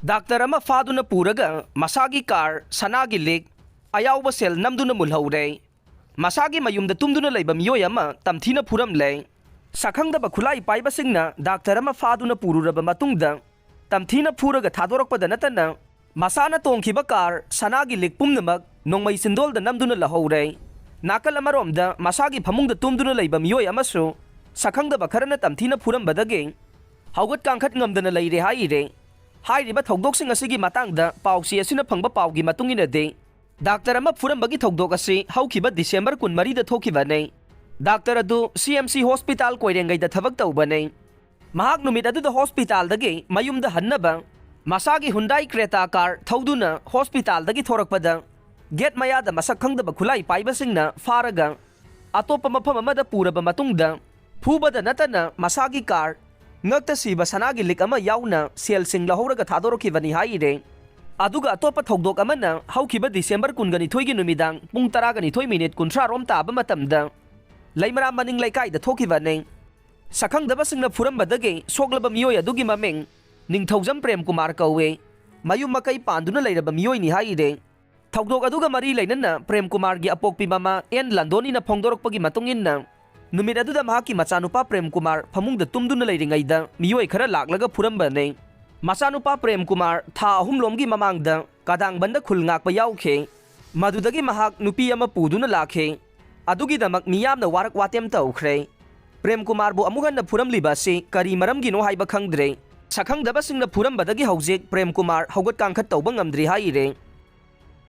Doctor ꯑꯃ ꯐꯥꯗꯨꯅ ꯄꯨꯔꯒ ꯃꯁꯥꯒꯤ ꯀꯥꯔ ꯁꯅꯥꯒꯤ ꯂꯤꯛ ꯑꯌꯥꯎꯕ ꯁꯦꯜ ꯅꯝꯗꯨꯅ ꯃꯨꯜꯍꯧꯔꯦ꯫ ꯃꯁꯥꯒꯤ ꯃꯌꯨꯝꯗ ꯇꯨꯝꯗꯨꯅ ꯂꯩꯕ ꯃꯤꯑꯣꯏ ꯑꯃ ꯇꯝꯊꯤꯅ ꯐꯨꯔꯝꯂꯦ꯫ ꯁꯛꯈꯪꯗꯕ ꯈꯨꯠꯂꯥꯏ ꯄꯥꯏꯕꯁꯤꯡꯅ ꯗꯥꯛꯇꯔ ꯑꯃ ꯐꯥꯗꯨꯅ ꯄꯨꯔꯨꯔꯕ ꯃꯇꯨꯡꯗ ꯇꯝꯊꯤꯅ ꯐꯨꯔꯒ ꯊꯥꯗꯣꯔꯛꯄꯗ ꯅꯠꯇꯅ ꯃꯁꯥꯅ ꯇꯣꯡꯈꯤꯕ ꯀꯥꯔ ꯁꯅꯥꯒꯤ ꯂꯤꯛ ꯄꯨꯝꯅꯃꯛ ꯅꯣꯡꯃꯩ ꯆꯤꯟꯗꯣꯜꯗ ꯅꯝꯗꯨꯅ ꯂꯧꯍꯧꯔꯦ꯫ ꯅꯥꯀꯜ ꯑꯃꯔꯣꯝꯗ ꯃꯁꯥꯒꯤ ꯐꯃꯨꯡꯗ ꯇꯨꯝꯗꯨꯅ ꯂꯩꯕ ꯃꯤꯑꯣꯏ ꯑꯃꯁꯨ ꯁꯛꯈꯪꯗꯕ ꯈꯔꯅ ꯇꯝꯊꯤꯅ ꯐꯨꯔꯝꯕꯗꯒꯤ ꯍꯧꯒꯠ ꯀꯥꯡꯈꯠ ꯉꯝꯗꯅ ꯂꯩꯔꯦ ꯍꯥꯏꯔꯦ꯫ ꯍꯥꯏꯔꯤꯕ ꯊꯧꯗꯣꯛꯁꯤꯡ ꯑꯁꯤꯒꯤ ꯃꯇꯥꯡꯗ ꯄꯥꯎꯆꯦ ꯑꯁꯤꯅ ꯐꯪꯕ ꯄꯥꯎꯒꯤ ꯃꯇꯨꯡꯏꯟꯅꯗꯤ ꯗꯥꯛꯇꯔ ꯑꯃ ꯐꯨꯔꯝꯕꯒꯤ ꯊꯧꯗꯣꯛ ꯑꯁꯤ ꯍꯧꯈꯤꯕ ꯗꯤꯁꯦꯝꯕꯔ 24ꯗ ꯊꯣꯛꯈꯤꯕꯅꯤ꯫ ꯗꯥꯛꯇꯔ ꯑꯗꯨ CMC ꯍꯣꯁꯄꯤꯇꯥꯜ ꯀꯣꯏꯔꯦꯡꯒꯩꯗ ꯊꯕꯛ ꯇꯧꯕꯅꯤ꯫ ꯃꯍꯥꯛ ꯅꯨꯃꯤꯠ ꯑꯗꯨꯗ ꯍꯣꯁꯄꯤꯇꯥꯜꯗꯒꯤ ꯃꯌꯨꯝꯗ ꯍꯟꯅꯕ ꯃꯁꯥꯒꯤ ꯍꯨꯟꯗꯥꯏ ꯀ꯭ꯔꯦꯇꯥ ꯀꯥꯔ ꯊꯧꯗꯨꯅ ꯍꯣꯁꯄꯤꯇꯥꯜꯗꯒꯤ ꯊꯣꯔꯛꯄꯗ ꯒꯦꯠ ꯃꯌꯥꯗ ꯃꯁꯛ ꯈꯪꯗꯕ ꯈꯨꯠꯂꯥꯏ ꯄꯥꯏꯕꯁꯤꯡꯅ ꯐꯥꯔꯒ ꯑꯇꯣꯞꯄ ꯃꯐꯝ ꯑꯃꯗ ꯄꯨꯔꯕ ꯃꯇꯨꯡꯗ ꯐꯨꯕꯗ ꯅꯠꯇꯅ ꯃꯁꯥꯒꯤ ꯀꯥꯔ ꯉꯛꯇ ꯁꯤꯕ ꯁꯅꯥꯒꯤ ꯂꯤꯛ ꯑꯃ ꯌꯥꯎꯅ ꯁꯦꯜꯁꯤꯡ ꯂꯧꯍꯧꯔꯒ ꯊꯥꯗꯣꯔꯛꯈꯤꯕꯅꯤ ꯍꯥꯏꯔꯦ꯫ ꯑꯗꯨꯒ ꯑꯇꯣꯞꯄ ꯊꯧꯗꯣꯛ ꯑꯃꯅ ꯍꯧꯈꯤꯕ ꯗꯤꯁꯦꯝꯕꯔ 22ꯒꯤ ꯅꯨꯃꯤꯗꯥꯡ ꯄꯨꯡ 12:30 ꯔꯣꯝ ꯇꯥꯕ ꯃꯇꯝꯗ ꯂꯩꯃꯔꯥꯝ ꯃꯅꯤꯡ ꯂꯩꯀꯥꯏꯗ ꯊꯣꯛꯈꯤꯕꯅꯤ꯫ ꯁꯛꯈꯪꯗꯕꯁꯤꯡꯅ ꯐꯨꯔꯝꯕꯗꯒꯤ ꯁꯣꯛꯂꯕ ꯃꯤꯑꯣꯏ ꯑꯗꯨꯒꯤ ꯃꯃꯤꯡ ꯅꯤꯡꯊꯧꯖꯝ ꯄ꯭ꯔꯦꯝ ꯀꯨꯃꯥꯔ ꯀꯧꯏ꯫ ꯃꯌꯨꯝ ꯃꯀꯩ ꯄꯥꯟꯗꯨꯅ ꯂꯩꯔꯕ ꯃꯤꯑꯣꯏꯅꯤ ꯍꯥꯏꯔꯦ꯫ ꯊꯧꯗꯣꯛ ꯑꯗꯨꯒ ꯃꯔꯤ ꯂꯩꯅꯅ ꯄ꯭ꯔꯦꯝ ꯀꯨꯃꯥꯔꯒꯤ ꯑꯄꯣꯛꯄꯤ ꯃꯃꯥ ꯑꯦꯟ ꯂꯟꯗꯣꯅꯤꯅ ꯐꯣꯡꯗꯣꯔꯛꯄꯒꯤ ꯃꯇꯨꯡꯏꯟꯅ ꯅꯨꯃꯤꯠ ꯑꯗꯨꯗ ꯃꯍꯥꯛꯀꯤ ꯃꯆꯥꯅꯨꯄꯥ ꯄ꯭ꯔꯦꯝ ꯀꯨꯃꯥꯔ ꯐꯃꯨꯡꯗ ꯇꯨꯝꯗꯨꯅ ꯂꯩꯔꯤꯉꯩꯗ ꯃꯤꯑꯣꯏ ꯈꯔ ꯂꯥꯛꯂꯒ ꯐꯨꯔꯝꯕꯅꯤ꯫ ꯃꯆꯥꯅꯨꯄꯥ ꯄ꯭ꯔꯦꯝ ꯀꯨꯃꯥꯔ ꯊꯥ 3 ꯃꯃꯥꯡꯗ ꯀꯗꯥꯡꯕꯟꯗ ꯈꯨꯜ ꯉꯥꯛꯄ ꯌꯥꯎꯈꯤ꯫ ꯃꯗꯨꯗꯒꯤ ꯃꯍꯥꯛ ꯅꯨꯄꯤ ꯑꯃ ꯄꯨꯗꯨꯅ ꯂꯥꯛꯈꯤ꯫ ꯑꯗꯨꯒꯤꯗꯃꯛ ꯃꯤꯌꯥꯝꯅ ꯋꯥꯔꯛ ꯋꯥꯇꯦꯝ ꯇꯧꯈ꯭ꯔꯦ꯫ ꯄ꯭ꯔꯦꯝ ꯀꯨꯃꯥꯔꯕꯨ ꯑꯃꯨꯛ ꯍꯟꯅ ꯐꯨꯔꯝꯂꯤꯕ ꯑꯁꯤ ꯀꯔꯤ ꯃꯔꯝꯒꯤꯅꯣ ꯍꯥꯏꯕ ꯈꯪꯗ꯭ꯔꯦ꯫ ꯁꯛꯈꯪꯗꯕꯁꯤꯡꯅ ꯐꯨꯔꯝꯕꯗꯒꯤ ꯍꯧꯖꯤꯛ ꯄ꯭ꯔꯦꯝ ꯀꯨꯃꯥꯔ ꯍꯧꯒꯠ ꯀꯥꯡꯈꯠ ꯇꯧꯕ ꯉꯝꯗ꯭ꯔꯤ ꯍꯥꯏꯔꯦ꯫